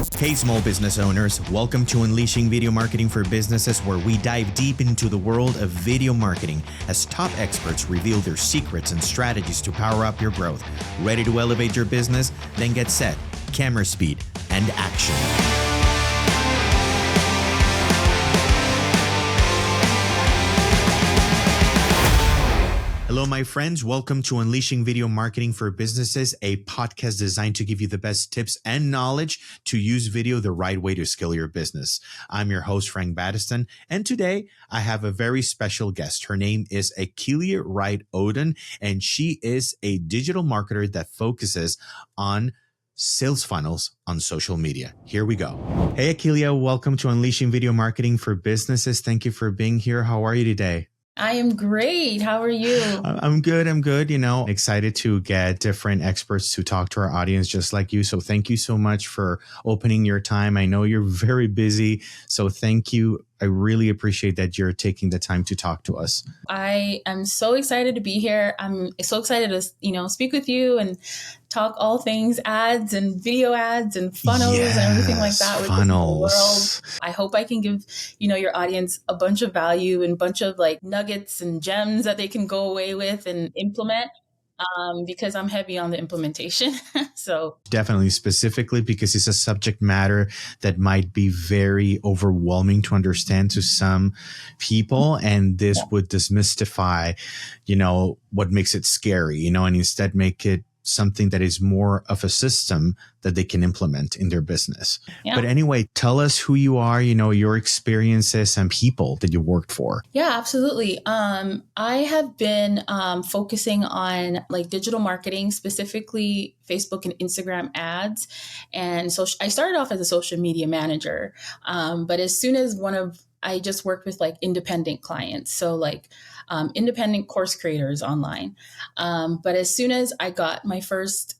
Hey, small business owners, welcome to Unleashing Video Marketing for Businesses, where we dive deep into the world of video marketing as top experts reveal their secrets and strategies to power up your growth. Ready to elevate your business? Then get set, camera speed, and action. Hello, my friends. Welcome to Unleashing Video Marketing for Businesses, a podcast designed to give you the best tips and knowledge to use video the right way to scale your business. I'm your host, Frank Battiston, and today I have a very special guest. Her name is Akelia Wright-Odin, and she is a digital marketer that focuses on sales funnels on social media. Here we go. Hey, Akelia, welcome to Unleashing Video Marketing for Businesses. Thank you for being here. How are you today? I am great. How are you? I'm good. Excited to get different experts to talk to our audience just like you. So thank you so much for opening your time. I know you're very busy. So thank you. I really appreciate that you're taking the time to talk to us. I am so excited to be here. I'm so excited to, speak with you and talk all things ads and video ads and funnels and everything like that. Funnels. With the world. I hope I can give, your audience a bunch of value and a bunch of like nuggets and gems that they can go away with and implement. Because I'm heavy on the implementation. So definitely, specifically because it's a subject matter that might be very overwhelming to understand to some people. And this would demystify, what makes it scary, and instead make it something that is more of a system that they can implement in their business. Yeah. But anyway, tell us who you are, your experiences and people that you worked for. Yeah, absolutely. I have been focusing on like digital marketing, specifically Facebook and Instagram ads. And so I started off as a social media manager. But as soon as I just worked with like independent clients. So like independent course creators online. But as soon as I got my first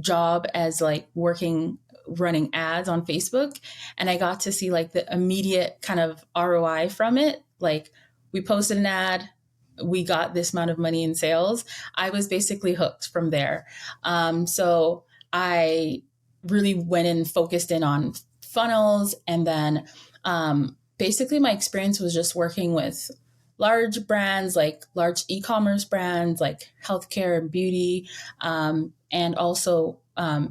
job as like running ads on Facebook, and I got to see like the immediate kind of ROI from it, like we posted an ad, we got this amount of money in sales. I was basically hooked from there. So I really went and focused in on funnels, and then basically my experience was just working with large brands, like large e-commerce brands like healthcare and beauty, and also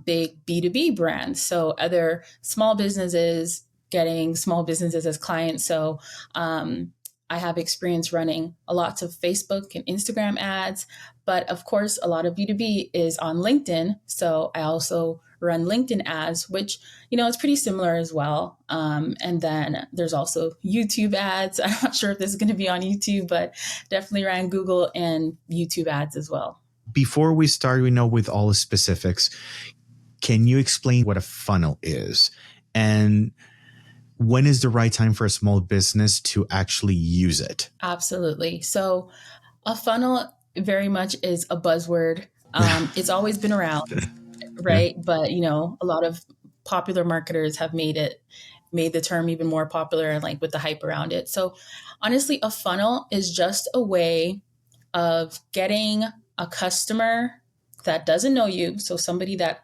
big B2B brands. So other small businesses getting small businesses as clients. So I have experience running lots of Facebook and Instagram ads, but of course, a lot of B2B is on LinkedIn. So I also run LinkedIn ads, which, is pretty similar as well. And then there's also YouTube ads. I'm not sure if this is going to be on YouTube, but definitely ran Google and YouTube ads as well. Before we start, with all the specifics, can you explain what a funnel is? And when is the right time for a small business to actually use it? Absolutely. So a funnel very much is a buzzword. It's always been around, right? Yeah. But, a lot of popular marketers have made the term even more popular, like with the hype around it. So honestly, a funnel is just a way of getting a customer that doesn't know you. So somebody that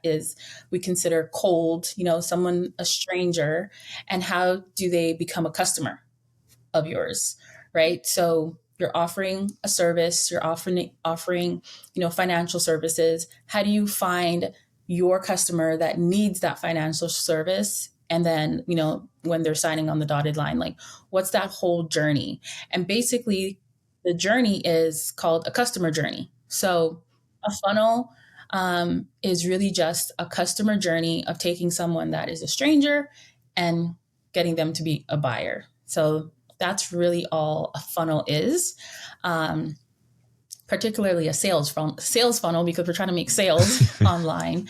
we consider cold, a stranger, and how do they become a customer of yours, right? So you're offering a service, you're offering, financial services. How do you find your customer that needs that financial service? And then, when they're signing on the dotted line, like what's that whole journey? And basically the journey is called a customer journey. So a funnel is really just a customer journey of taking someone that is a stranger and getting them to be a buyer. So that's really all a funnel is, particularly a sales funnel, because we're trying to make sales online.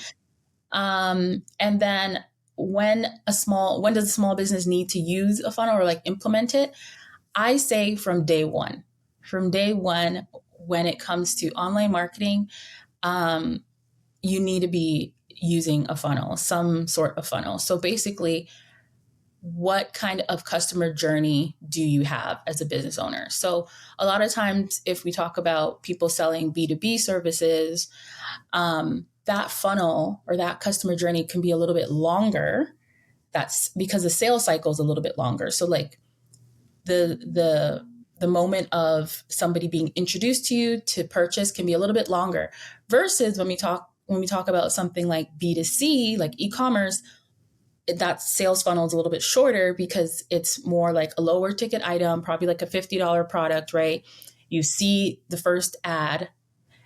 And then when does a small business need to use a funnel or like implement it? I say from day one, when it comes to online marketing, you need to be using a funnel, some sort of funnel. So basically, what kind of customer journey do you have as a business owner? So a lot of times, if we talk about people selling B2B services, that funnel or that customer journey can be a little bit longer. That's because the sales cycle is a little bit longer. So like the moment of somebody being introduced to you to purchase can be a little bit longer versus when we talk about something like B2C, like e-commerce, that sales funnel is a little bit shorter because it's more like a lower ticket item, probably like a $50 product, right? You see the first ad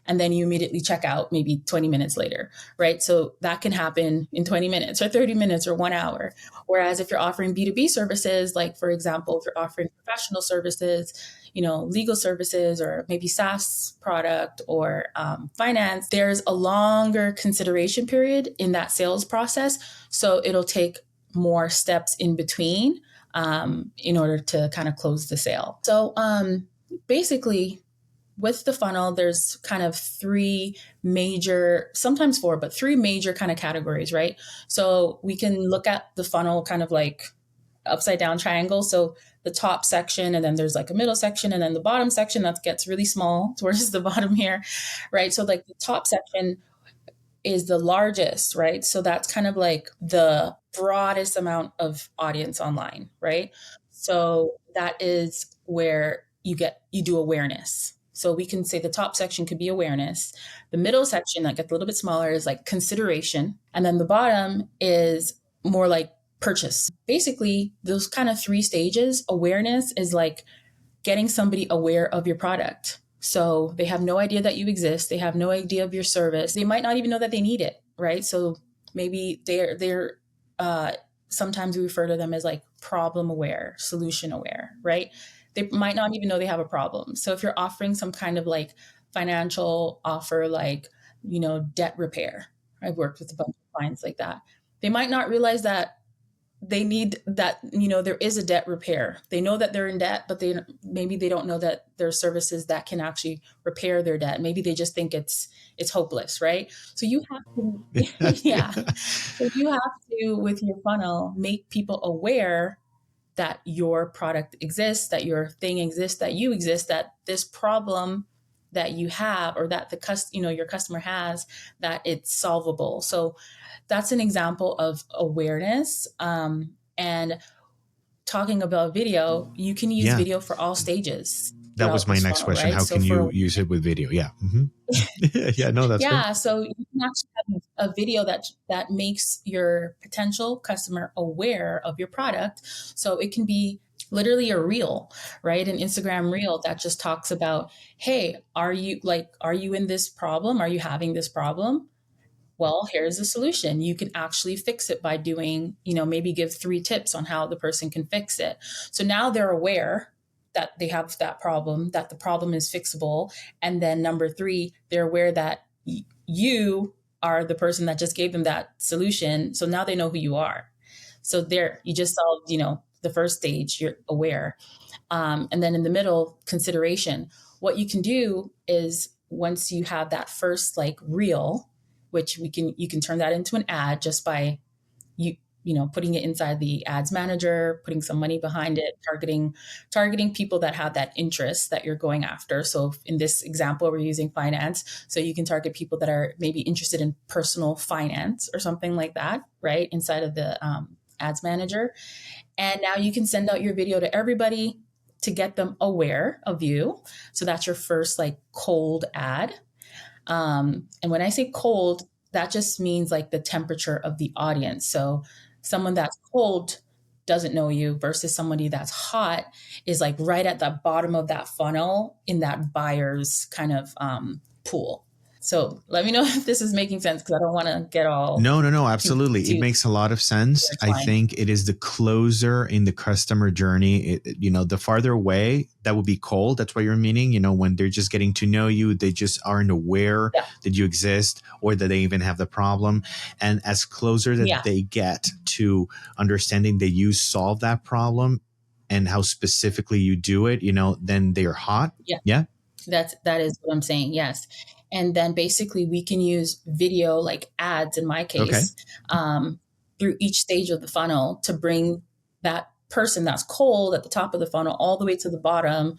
and then you immediately check out maybe 20 minutes later, right? So that can happen in 20 minutes or 30 minutes or 1 hour. Whereas if you're offering B2B services, like for example, if you're offering professional services, legal services or maybe SaaS product or finance, there's a longer consideration period in that sales process. So it'll take more steps in between in order to kind of close the sale. So basically, with the funnel, there's kind of three major, sometimes four, but three major kind of categories, right? So we can look at the funnel kind of like upside down triangle. So the top section, and then there's like a middle section, and then the bottom section that gets really small towards the bottom here, right? So like the top section is the largest, right? So that's kind of like the broadest amount of audience online, right? So that is where you do awareness. So we can say the top section could be awareness. The middle section that gets a little bit smaller is like consideration. And then the bottom is more like purchase. Basically, those kind of three stages. Awareness is like getting somebody aware of your product. So they have no idea that you exist. They have no idea of your service. They might not even know that they need it, right? So maybe they're sometimes we refer to them as like problem aware, solution aware, right? They might not even know they have a problem. So if you're offering some kind of like financial offer, like, debt repair, I've worked with a bunch of clients like that. They might not realize that they need that, there is a debt repair. They know that they're in debt, but maybe they don't know that there are services that can actually repair their debt. Maybe they just think it's hopeless, right? So you have to, yeah. So you have to, with your funnel, make people aware that your product exists, that your thing exists, that you exist, that this problem that you have or that your customer has, that it's solvable. So that's an example of awareness. And talking about video, you can use video for all stages. That was my next funnel, question. right? How can you use it with video? Yeah. Mm-hmm. Yeah, no, that's yeah. great. So you can actually have a video that makes your potential customer aware of your product. So it can be literally a reel, right? An Instagram reel that just talks about, hey, are you in this problem? Are you having this problem? Well, here's the solution. You can actually fix it by doing, maybe give 3 tips on how the person can fix it. So now they're aware that they have that problem, that the problem is fixable. And then number 3, they're aware that you are the person that just gave them that solution. So now they know who you are. So you just solved, the first stage, you're aware. And then in the middle, consideration. What you can do is once you have that first like reel, which you can turn that into an ad just by putting it inside the ads manager, putting some money behind it, targeting people that have that interest that you're going after. So in this example, we're using finance. So you can target people that are maybe interested in personal finance or something like that, right? Inside of the ads manager. And now you can send out your video to everybody to get them aware of you. So that's your first like cold ad. And when I say cold, that just means like the temperature of the audience. So someone that's cold doesn't know you versus somebody that's hot is like right at the bottom of that funnel in that buyer's kind of pool. So let me know if this is making sense because I don't want to get all... No, absolutely. It makes a lot of sense. I think it is the closer in the customer journey. The farther away, that would be cold. That's what you're meaning. When they're just getting to know you, they just aren't aware that you exist or that they even have the problem. And as closer that they get to understanding that you solve that problem and how specifically you do it, then they're hot. Yeah. That is what I'm saying. Yes. And then basically we can use video like ads in my case, through each stage of the funnel to bring that person that's cold at the top of the funnel all the way to the bottom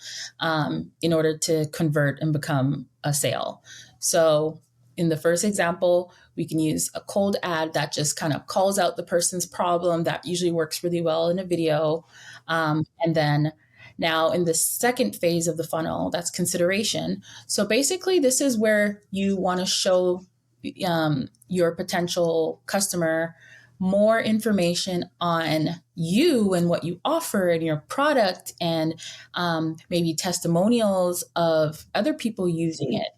in order to convert and become a sale. So in the first example, we can use a cold ad that just kind of calls out the person's problem. That usually works really well in a video. And then now in the second phase of the funnel, that's consideration. So basically, this is where you want to show your potential customer more information on you and what you offer and your product, and maybe testimonials of other people using it,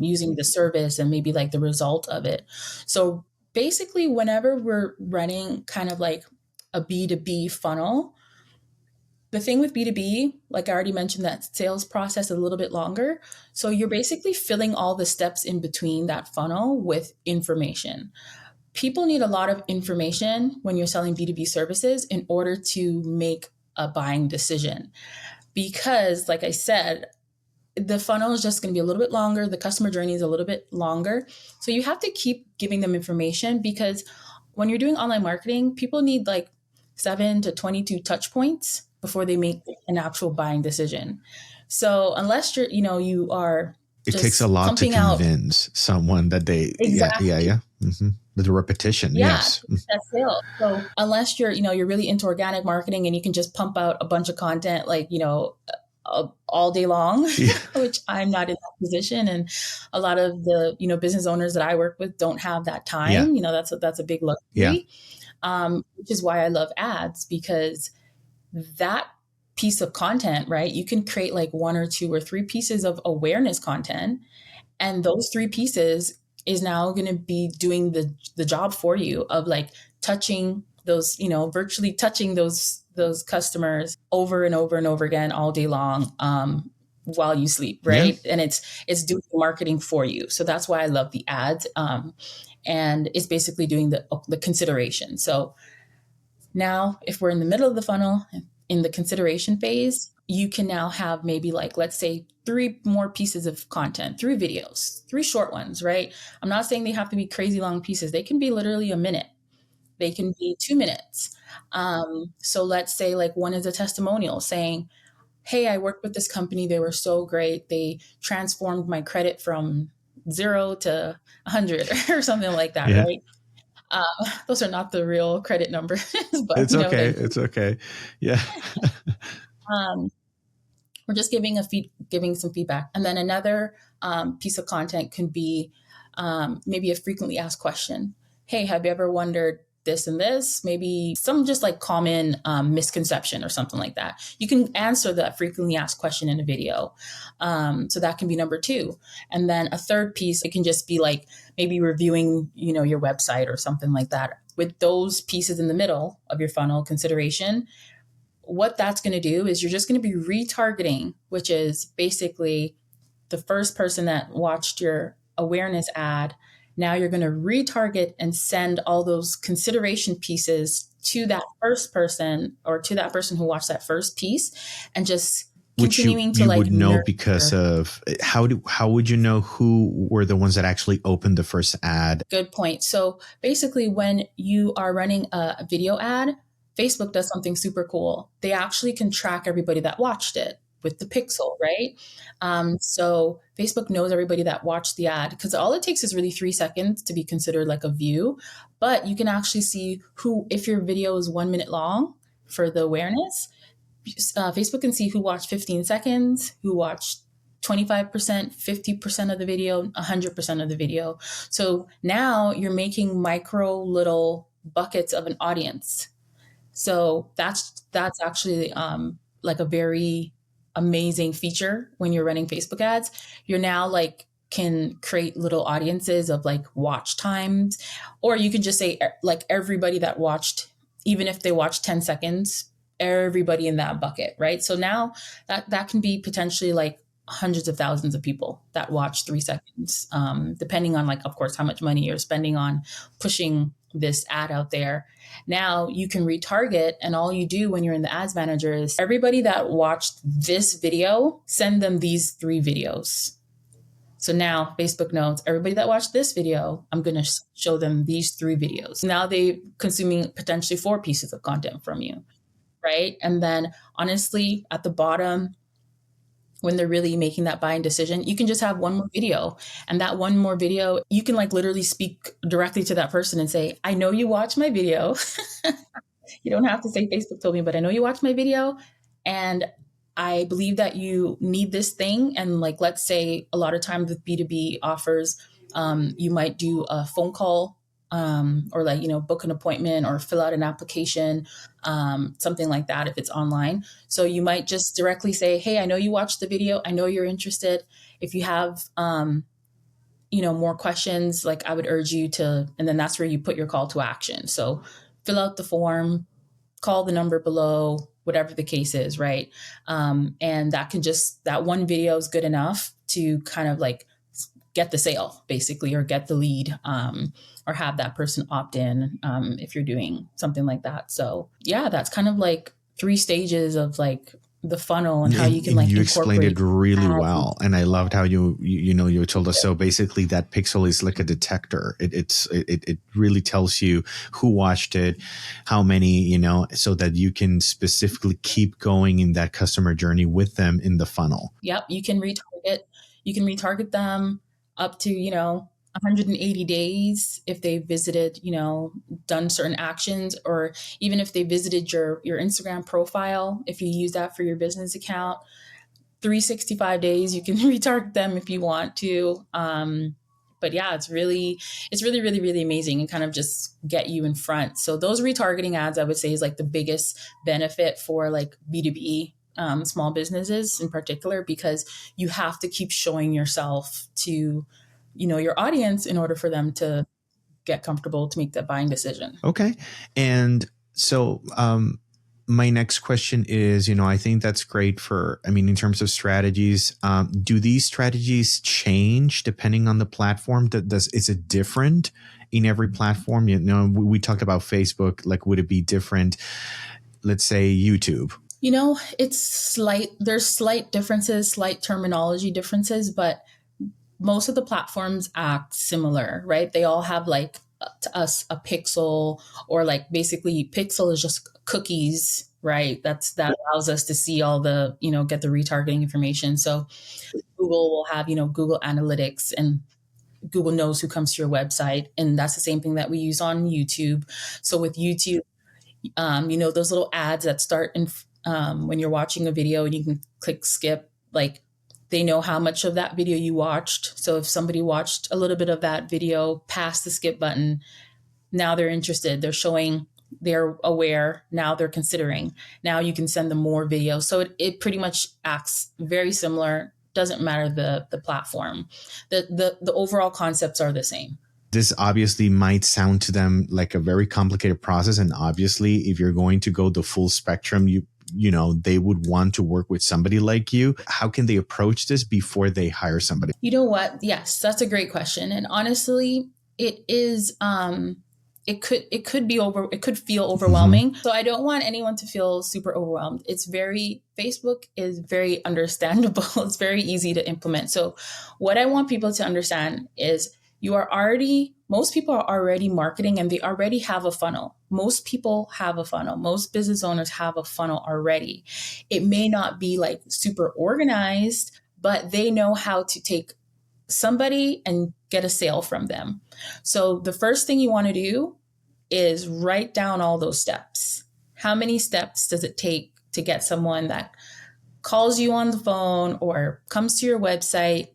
using the service, and maybe like the result of it. So basically, whenever we're running kind of like a B2B funnel, the thing with B2B, like I already mentioned, that sales process is a little bit longer. So you're basically filling all the steps in between that funnel with information. People need a lot of information when you're selling B2B services in order to make a buying decision. Because, like I said, the funnel is just going to be a little bit longer. The customer journey is a little bit longer. So you have to keep giving them information, because when you're doing online marketing, people need like 7 to 22 touch points before they make an actual buying decision. So unless you are It just takes a lot to pumping out. convince someone that they, Exactly. yeah. The repetition, Yeah, yes. that's sales. So unless you're really into organic marketing and you can just pump out a bunch of content, like, all day long, Yeah. which I'm not in that position. And a lot of the, business owners that I work with don't have that Yeah. time. That's a big Yeah. luxury, which is why I love ads, because that piece of content, right? You can create like 1 or 2 or 3 pieces of awareness content, and those 3 pieces is now going to be doing the job for you of like touching those, virtually touching those customers over and over and over again all day long, while you sleep, right? Yeah. And it's doing marketing for you. So that's why I love the ads. And it's basically doing the consideration. So now, if we're in the middle of the funnel, in the consideration phase, you can now have maybe, like, let's say 3 more pieces of content, 3 videos, 3 short ones, right? I'm not saying they have to be crazy long pieces. They can be literally a minute. They can be 2 minutes. So let's say like one is a testimonial saying, hey, I worked with this company. They were so great. They transformed my credit from 0 to 100 or something like that, Yeah. right? Those are not the real credit numbers, but It's okay. like, It's okay. Yeah. um, we're just giving some feedback. And then another piece of content can be maybe a frequently asked question. Hey, have you ever wondered this and this? Maybe some just like common misconception or something like that. You can answer that frequently asked question in a video. So that can be number 2. And then a third piece, it can just be like maybe reviewing, your website or something like that. With those pieces in the middle of your funnel consideration, what that's going to do is you're just going to be retargeting, which is basically the first person that watched your awareness ad. Now you're going to retarget and send all those consideration pieces to that first person, or to that person who watched that first piece, and just Which continuing to you like would know because nurture. of how would you know who were the ones that actually opened the first ad? Good point. So basically, when you are running a video ad, Facebook does something super cool. They actually can track everybody that watched it with the pixel, right? So Facebook knows everybody that watched the ad, because all it takes is really 3 seconds to be considered like a view. But you can actually see who, if your video is 1 minute long for the awareness, Facebook can see who watched 15 seconds, who watched 25%, 50% of the video, 100% of the video. So now you're making micro little buckets of an audience. So that's actually like a very amazing feature when you're running Facebook ads. You're now like can create little audiences of like watch times, or you can just say like everybody that watched, even if they watched 10 seconds, everybody in that bucket, right? So now that can be potentially like hundreds of thousands of people that watch 3 seconds, depending on, like, of course, how much money you're spending on pushing this ad out there. Now you can retarget, and all you do when you're in the ads manager is everybody that watched this video, send them these 3 videos. So now Facebook knows everybody that watched this video, I'm going to show them these 3 videos. Now they're consuming potentially 4 pieces of content from you, right? And then honestly, at the bottom, when they're really making that buying decision, you can just have one more video. And that one more video, you can like literally speak directly to that person and say, I know you watched my video. You don't have to say Facebook told me, but I know you watched my video and I believe that you need this thing. And like, let's say a lot of times with B2B offers, you might do a phone call, or like, book an appointment or fill out an application, something like that if it's online. So you might just directly say, hey, I know you watched the video. I know you're interested. If you have, more questions, like I would urge you to, and then that's where you put your call to action. So fill out the form, call the number below, whatever the case is, right? And that one video is good enough to kind of like get the sale, basically, or get the lead, or have that person opt in, if you're doing something like that. So yeah, that's kind of like 3 stages of like the funnel and how you can like you explained it incorporate really ads. well, and I loved how you told us. So basically, that pixel is like a detector. It really tells you who watched it, how many, so that you can specifically keep going in that customer journey with them in the funnel. Yep, you can retarget them up to 180 days if they visited, done certain actions, or even if they visited your Instagram profile, if you use that for your business account. 365 days you can retarget them if you want to. But yeah, it's really, really, really amazing and kind of just get you in front. So those retargeting ads, I would say, is like the biggest benefit for like B2B, small businesses in particular, because you have to keep showing yourself to your audience in order for them to get comfortable to make that buying decision. Okay. And so my next question is, I think that's great in terms of strategies. Do these strategies change depending on the platform? Is it different in every platform? We talked about Facebook. Like, would it be different? Let's say YouTube. There's slight differences, slight terminology differences, but most of the platforms act similar, right? They all have like to us a pixel, or like basically pixel is just cookies, right? That allows us to see all the, get the retargeting information. So Google will have, Google Analytics, and Google knows who comes to your website. And that's the same thing that we use on YouTube. So with YouTube, those little ads that start when you're watching a video and you can click skip, like they know how much of that video you watched. So if somebody watched a little bit of that video past the skip button, now they're interested. They're aware. Now they're considering. Now you can send them more videos. So it pretty much acts very similar. Doesn't matter the platform. The overall concepts are the same. This obviously might sound to them like a very complicated process. And obviously, if you're going to go the full spectrum, they would want to work with somebody like you. How can they approach this before they hire somebody? You know what? Yes, that's a great question. And honestly, it is, it could feel overwhelming. Mm-hmm. So I don't want anyone to feel super overwhelmed. Facebook is very understandable. It's very easy to implement. So what I want people to understand is most people are already marketing and they already have a funnel. Most people have a funnel. Most business owners have a funnel already. It may not be like super organized, but they know how to take somebody and get a sale from them. So the first thing you want to do is write down all those steps. How many steps does it take to get someone that calls you on the phone or comes to your website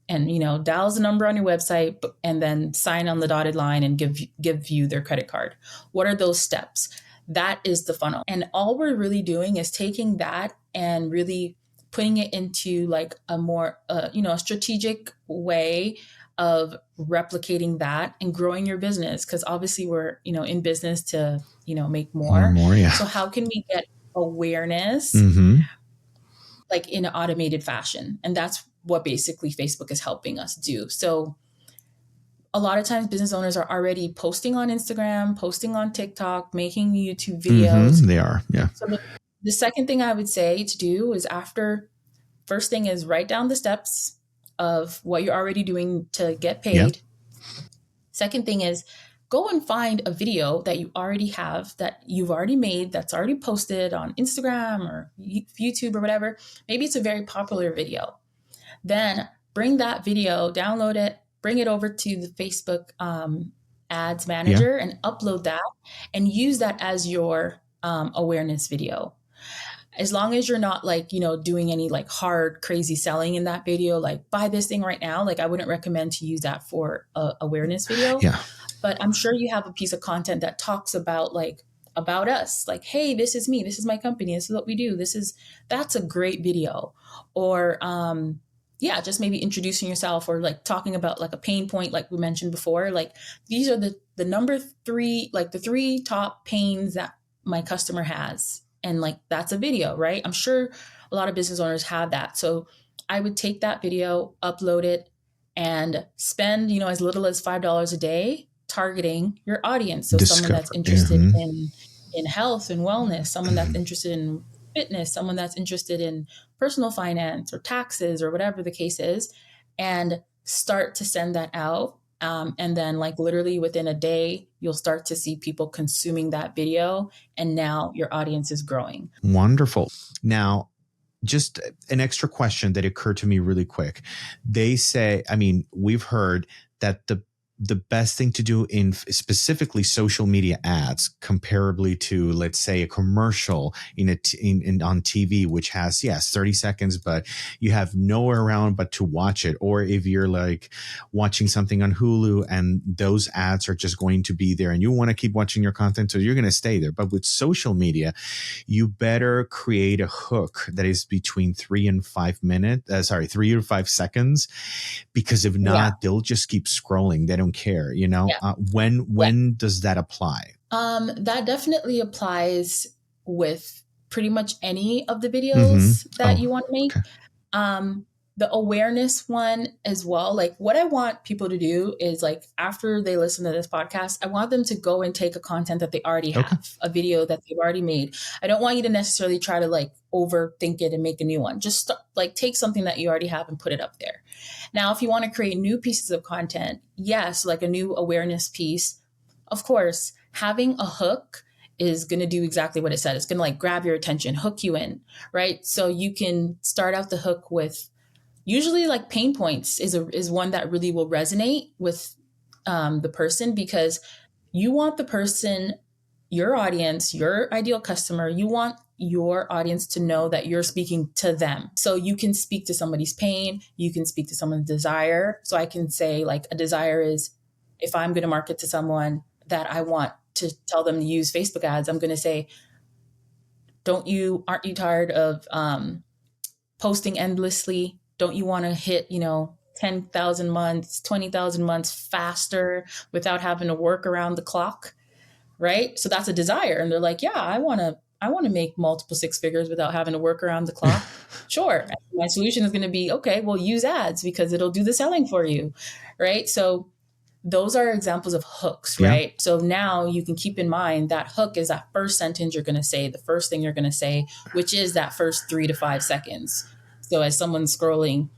and, dials the number on your website and then sign on the dotted line and give you their credit card? What are those steps? That is the funnel. And all we're really doing is taking that and really putting it into like a more, a strategic way of replicating that and growing your business. Because obviously we're, in business to, make more. Yeah. So how can we get awareness like in an automated fashion? And that's what basically Facebook is helping us do. So a lot of times business owners are already posting on Instagram, posting on TikTok, making YouTube videos. They are. Yeah. So the second thing I would say to do is first thing is write down the steps of what you're already doing to get paid. Yep. Second thing is go and find a video that you already have, that you've already made, that's already posted on Instagram or YouTube or whatever. Maybe it's a very popular video. Then bring that video, download it, bring it over to the Facebook ads manager and upload that and use that as your awareness video. As long as you're not like, doing any like hard, crazy selling in that video, like buy this thing right now. Like I wouldn't recommend to use that for a awareness video. Yeah. But I'm sure you have a piece of content that talks about about us, like, hey, this is me, this is my company, this is what we do. That's a great video. Or, just maybe introducing yourself or like talking about like a pain point, like we mentioned before. Like these are the number three, like the three top pains that my customer has. And like, that's a video, right? I'm sure a lot of business owners have that. So I would take that video, upload it, and spend, as little as $5 a day targeting your audience. So someone that's interested in health and wellness, someone that's interested in fitness, someone that's interested in personal finance or taxes or whatever the case is, and start to send that out. And then like literally within a day, you'll start to see people consuming that video. And now your audience is growing. Wonderful. Now, just an extra question that occurred to me really quick. They say, we've heard that the best thing to do in specifically social media ads, comparably to, let's say, a commercial on TV, which has, 30 seconds, but you have nowhere around but to watch it. Or if you're like watching something on Hulu and those ads are just going to be there and you want to keep watching your content, so you're going to stay there. But with social media, you better create a hook that is between 3 and 5 seconds, because if not, they'll just keep scrolling. They don't care, when does that apply? That definitely applies with pretty much any of the videos that you want to make. Okay. The awareness one as well. Like what I want people to do is like, after they listen to this podcast, I want them to go and take a content that they already have, a video that they've already made. I don't want you to necessarily try to like overthink it and make a new one. Just take something that you already have and put it up there. Now, if you want to create new pieces of content, yes, like a new awareness piece, of course, having a hook is going to do exactly what it said. It's going to like grab your attention, hook you in, right? So you can start out the hook with usually like pain points is one that really will resonate with the person, because you want the person, your audience, your ideal customer, you want your audience to know that you're speaking to them. So you can speak to somebody's pain, you can speak to someone's desire. So I can say like a desire is, if I'm going to market to someone that I want to tell them to use Facebook ads, I'm going to say, aren't you tired of posting endlessly? Don't you want to hit, 10,000 months, 20,000 months faster without having to work around the clock? Right. So that's a desire. And they're like, yeah, I want to make multiple six figures without having to work around the clock. Sure. And my solution is going to be, okay, well, use ads because it'll do the selling for you. Right. So those are examples of hooks, right? Yeah. So now you can keep in mind that hook is that first sentence you're going to say, the first thing you're going to say, which is that first 3 to 5 seconds. So as someone's scrolling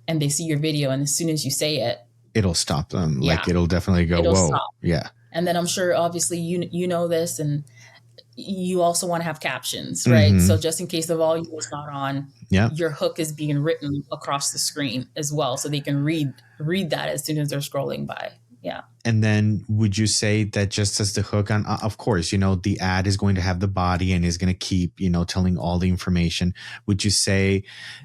and they see your video, and as soon as you say it, it'll stop them. Yeah. Like it'll definitely go, whoa. Stop. Yeah. And then I'm sure obviously you know this, and you also want to have captions, right? So just in case the volume is not on, your hook is being written across the screen as well, so they can read that as soon as they're scrolling by. Yeah. And then would you say that just as the hook on, of course, the ad is going to have the body and is going to keep, telling all the information. Would you say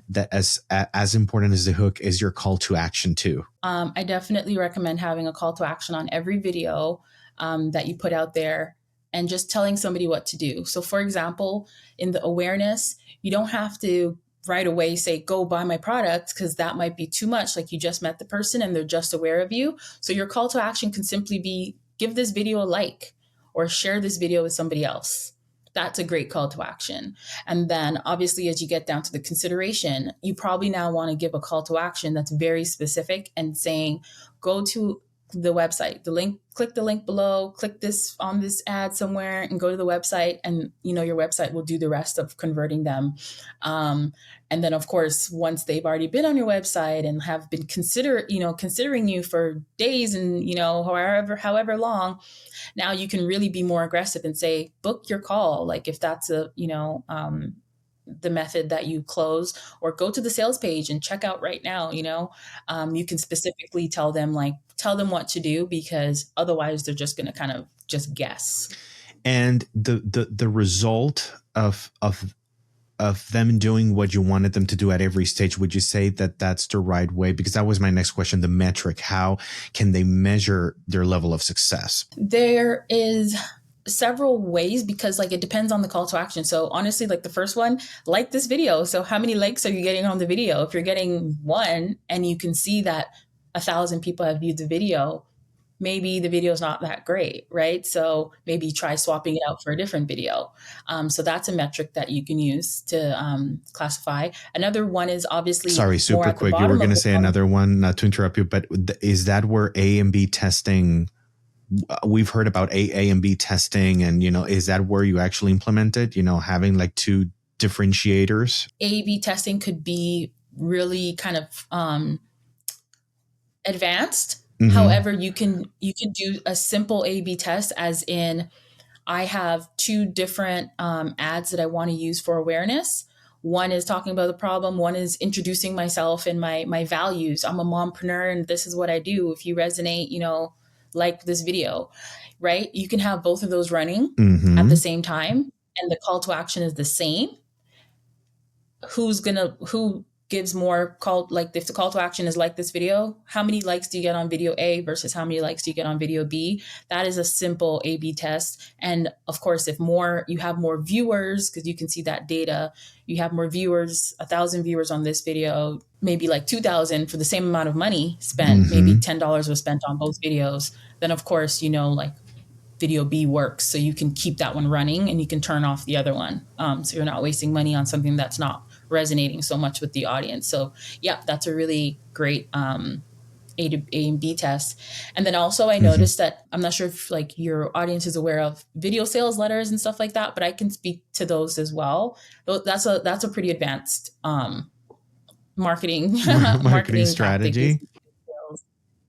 that as important as the hook is your call to action too? I definitely recommend having a call to action on every video that you put out there, and just telling somebody what to do. So for example, in the awareness, you don't have to right away say, go buy my product, because that might be too much. Like you just met the person and they're just aware of you. So your call to action can simply be, give this video a like, or share this video with somebody else. That's a great call to action. And then obviously, as you get down to the consideration, you probably now want to give a call to action that's very specific and saying, go to the website, the link, click the link below, click this on this ad somewhere and go to the website, and your website will do the rest of converting them. And then of course, once they've already been on your website and have been considering you for days and however long, now you can really be more aggressive and say, book your call. Like if that's the method that you close, or go to the sales page and check out right now. You can specifically tell them what to do, because otherwise they're just going to kind of just guess. And the result of them doing what you wanted them to do at every stage, would you say that that's the right way? Because that was my next question, the metric. How can they measure their level of success? There is several ways, because it depends on the call to action. So honestly, the first one, like this video. So how many likes are you getting on the video? If you're getting one and you can see that 1,000 people have viewed the video, maybe the video is not that great, right? So maybe try swapping it out for a different video. So that's a metric that you can use to classify. Another one is obviously— Sorry, super quick. You were going to say another one, not to interrupt you, but is that where A and B testing— we've heard about A and B testing, and, is that where you actually implement it, having two differentiators? A/B testing could be really kind of advanced. Mm-hmm. However, you can do a simple A/B test, as in, I have two different ads that I want to use for awareness. One is talking about the problem. One is introducing myself and my values. I'm a mompreneur and this is what I do. If you resonate, like this video, right? You can have both of those running mm-hmm. at the same time, and the call to action is the same. Who gives more call, if the call to action is like this video, how many likes do you get on video A versus how many likes do you get on video B? That is a simple A/B test. And of course, if you have more viewers, because you can see that data, you have more viewers, 1,000 viewers on this video, maybe 2,000 for the same amount of money spent, mm-hmm. maybe $10 was spent on both videos, then of course, video B works. So you can keep that one running and you can turn off the other one. So you're not wasting money on something that's not resonating so much with the audience. So yeah, that's a really great A and B test. And then also I noticed that, I'm not sure if your audience is aware of video sales letters and stuff like that, but I can speak to those as well. That's a pretty advanced marketing strategy.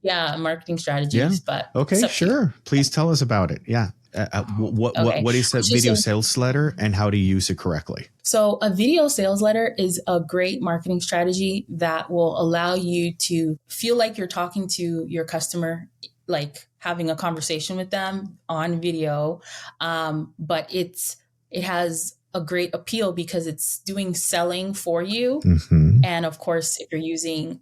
Yeah, marketing strategies. Yeah. But okay, sure. Please tell us about it. Yeah. What is a video sales letter, and how do you use it correctly? So a video sales letter is a great marketing strategy that will allow you to feel like you're talking to your customer, having a conversation with them on video. But it has a great appeal because it's doing selling for you. Mm-hmm. And of course, if you're using,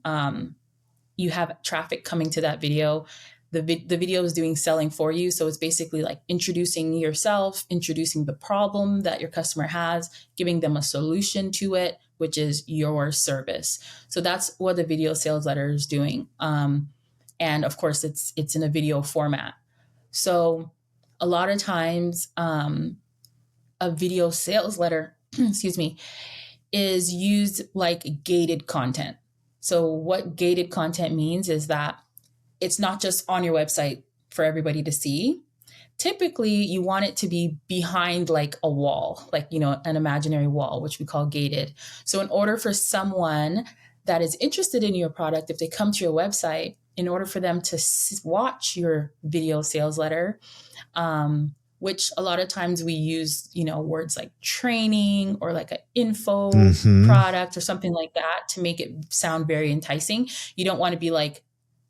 you have traffic coming to that video, the video is doing selling for you. So it's basically introducing yourself, introducing the problem that your customer has, giving them a solution to it, which is your service. So that's what the video sales letter is doing. And of course, it's in a video format. So a lot of times, a video sales letter, excuse me, is used like gated content. So what gated content means is that it's not just on your website for everybody to see. Typically, you want it to be behind a wall, an imaginary wall, which we call gated. So in order for someone that is interested in your product, if they come to your website, in order for them to watch your video sales letter, which a lot of times we use, words like training or an info mm-hmm. product or something like that to make it sound very enticing. You don't want to be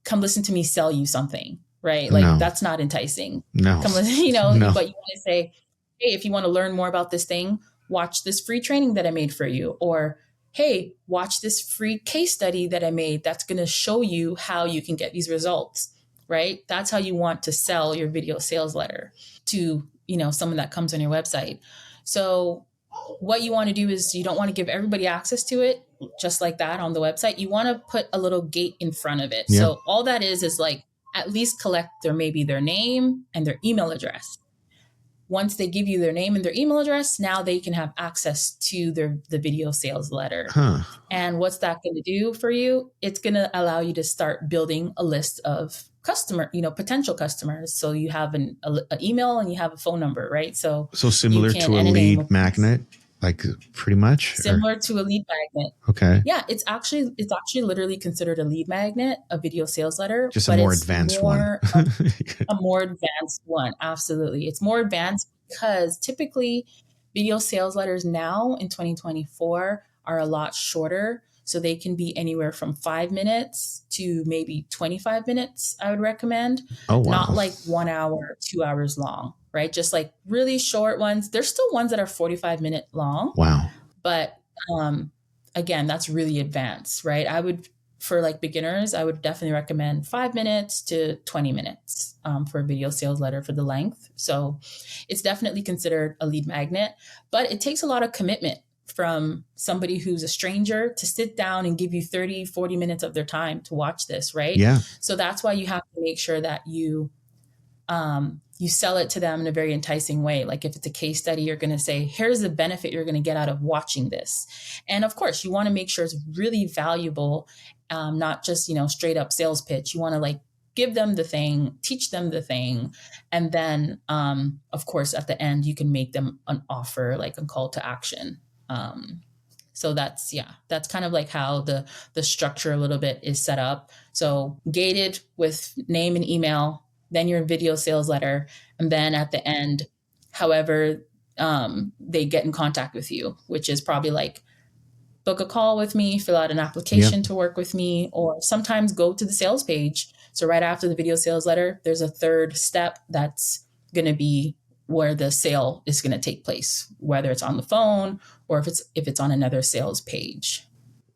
come listen to me sell you something, right? No. That's not enticing. No. Come listen, no. But you want to say, hey, if you want to learn more about this thing, watch this free training that I made for you. Or, hey, watch this free case study that I made that's going to show you how you can get these results, right? That's how you want to sell your video sales letter to, someone that comes on your website. So what you want to do is you don't want to give everybody access to it just like that on the website. You want to put a little gate in front of it. Yeah. So all that is at least collect maybe their name and their email address. Once they give you their name and their email address, now they can have access to the video sales letter. And what's that going to do for you? It's going to allow you to start building a list of customer, potential customers. So you have an email and you have a phone number, right? So you similar can, to a and a name, lead of course, magnet, like pretty much, or similar to a lead magnet. okay, Yeah, it's actually literally considered a lead magnet, a video sales letter, just a but more it's advanced one. more of a more advanced one. Absolutely. It's more advanced because typically video sales letters now in 2024 are a lot shorter. So they can be anywhere from 5 minutes to maybe 25 minutes, I would recommend. Oh Not wow, like 1 hour, 2 hours long, right? Just like really short ones. There's still ones that are 45-minute long, wow, but um, again, that's really advanced, right? For like beginners, I would definitely recommend 5 minutes to 20 minutes for a video sales letter for the length. So it's definitely considered a lead magnet, but it takes a lot of commitment from somebody who's a stranger to sit down and give you 30, 40 minutes of their time to watch this, right? yeah, So that's why you have to make sure that you sell it to them in a very enticing way. Like if it's a case study, you're going to say, here's the benefit you're going to get out of watching this. And of course, you want to make sure it's really valuable, not just, straight up sales pitch. You want to like give them the thing, teach them the thing. And then, of course, at the end, you can make them an offer, like a call to action. So that's kind of like how the structure a little bit is set up. So gated with name and email, then your video sales letter, and then at the end, however they get in contact with you, which is probably like book a call with me, fill out an yep. application to work with me, or sometimes go to the sales page. So right after the video sales letter, there's a third step that's going to be where the sale is going to take place, whether it's on the phone or if it's on another sales page.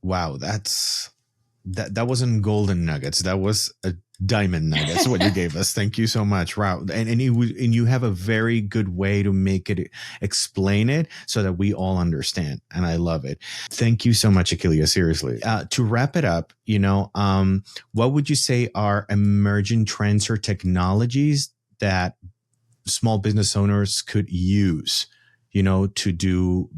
Wow, that wasn't golden nuggets. That was a diamond nuggets. What you gave us. Thank you so much. Wow, and you have a very good way to make it explain it so that we all understand, and I love it. Thank you so much, Akelia. Seriously. To wrap it up, what would you say are emerging trends or technologies that small business owners could use, to do,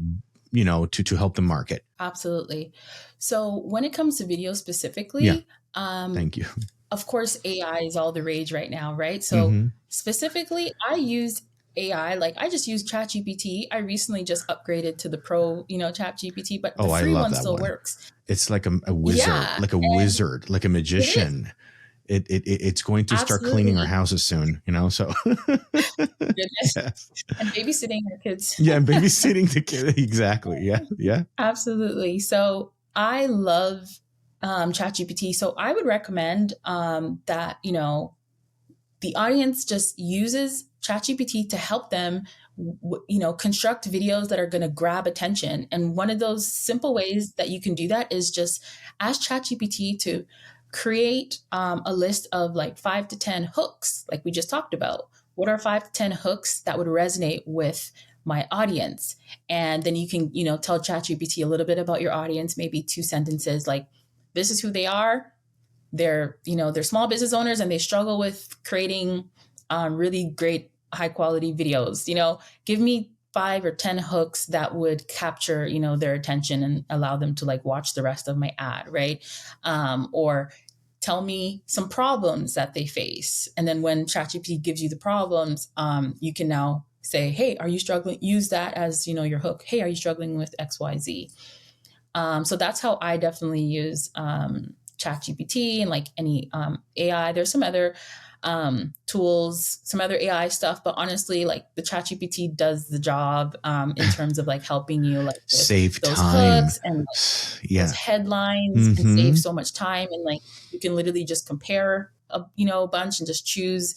to help the market? Absolutely. So when it comes to video Yeah. specifically, Thank you. of course, AI is all the rage right now, right? So Mm-hmm. specifically, I use AI, like I just use ChatGPT. I recently just upgraded to the pro, ChatGPT, but the Oh, I free love one that still one. works. It's like a wizard, Yeah, like a and wizard, like a it is. magician. It's going to start cleaning our Absolutely. houses soon, so Goodness. yes. And babysitting your kids. Yeah, and babysitting the kid. Exactly. Yeah. Yeah. Absolutely. So I love ChatGPT. So I would recommend that, the audience just uses ChatGPT to help them, construct videos that are going to grab attention. And one of those simple ways that you can do that is just ask ChatGPT to create a list of like 5 to 10 hooks, like we just talked about. What are 5 to 10 hooks that would resonate with my audience? And then you can, tell ChatGPT a little bit about your audience, maybe 2 sentences like, this is who they are. They're small business owners and they struggle with creating really great high quality videos. Give me 5 or 10 hooks that would capture, their attention and allow them to like watch the rest of my ad, right? Or tell me some problems that they face. And then when ChatGPT gives you the problems, you can now say, hey, are you struggling? Use that as, your hook. Hey, are you struggling with XYZ? So that's how I definitely use ChatGPT and like any AI. There's some other tools, some other AI stuff, but honestly, like the ChatGPT does the job in terms of like helping you like with Save those time. hooks and like those Yeah. headlines and Mm-hmm. save so much time. And like you can literally just compare a bunch and just choose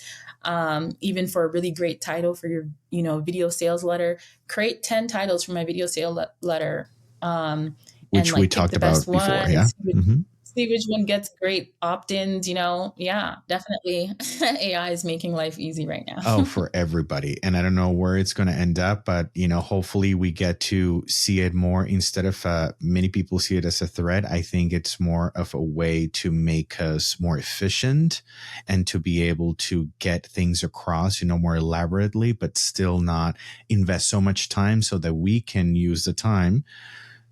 even for a really great title for your video sales letter. Create 10 titles for my video sale letter. And Which we like pick talked the best about one before. and Yeah. Mm-hmm. see which one gets great opt-ins. Yeah, definitely. AI is making life easy right Oh, now. for everybody. And I don't know where it's going to end up, but hopefully we get to see it more instead of many people see it as a threat. I think it's more of a way to make us more efficient and to be able to get things across, more elaborately, but still not invest so much time so that we can use the time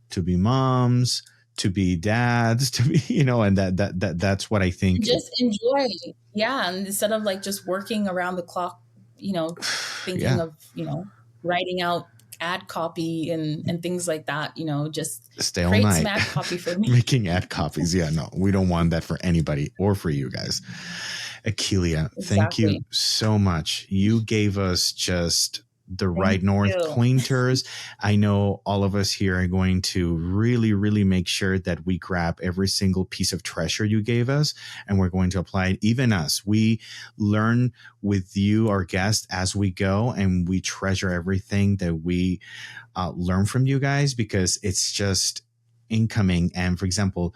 to be moms, to be dads, to be, and that's what I think. Just enjoy. Yeah. And instead of like just working around the clock, thinking Yeah. of, writing out ad copy and things like that, just Stay all create night some ad copy for me. making ad copies. Yeah, no, we don't want that for anybody or for you guys. Akelia, thank you Exactly. so much. You gave us just the right Thank north you. pointers. I know all of us here are going to really, really make sure that we grab every single piece of treasure you gave us, and we're going to apply it. Even us, we learn with you, our guest, as we go, and we treasure everything that we learn from you guys, because it's just incoming. And for example,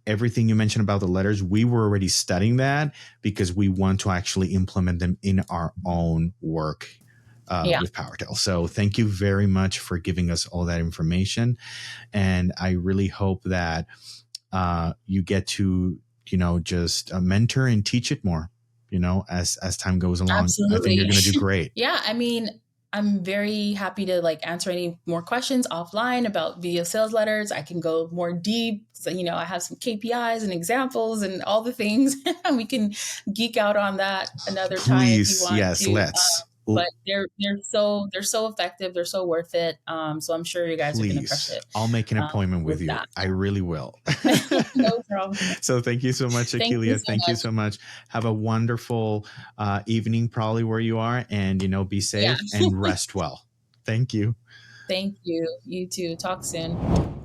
everything you mentioned about the letters, we were already studying that because we want to actually implement them in our own work Yeah. with PowerTel. So thank you very much for giving us all that information. And I really hope that you get to, just mentor and teach it more, as time goes along. I think you're Absolutely. going to do great. Yeah. I mean, I'm very happy to like answer any more questions offline about video sales letters. I can go more deep. So, I have some KPIs and examples and all the things. We can geek out on that another time if you Please, want yes, to. let's. But they're so effective. They're so worth it. So I'm sure you guys are going to crush Please, it. I'll make an appointment with you. That. I really will. No problem. So thank you so much, Thank you Akelia. so Thank you much. so much. Have a wonderful evening, probably where you are, and be safe and rest well. Thank you. Thank you. You too. Talk soon.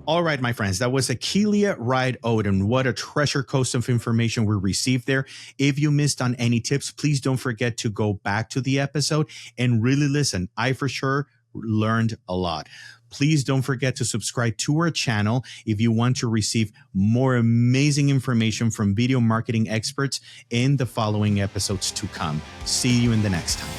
All right, my friends, that was Akelia Ride-Odom. What a treasure coast of information we received there. If you missed on any tips, please don't forget to go back to the episode and really listen. I for sure learned a lot. Please don't forget to subscribe to our channel if you want to receive more amazing information from video marketing experts in the following episodes to come. See you in the next time.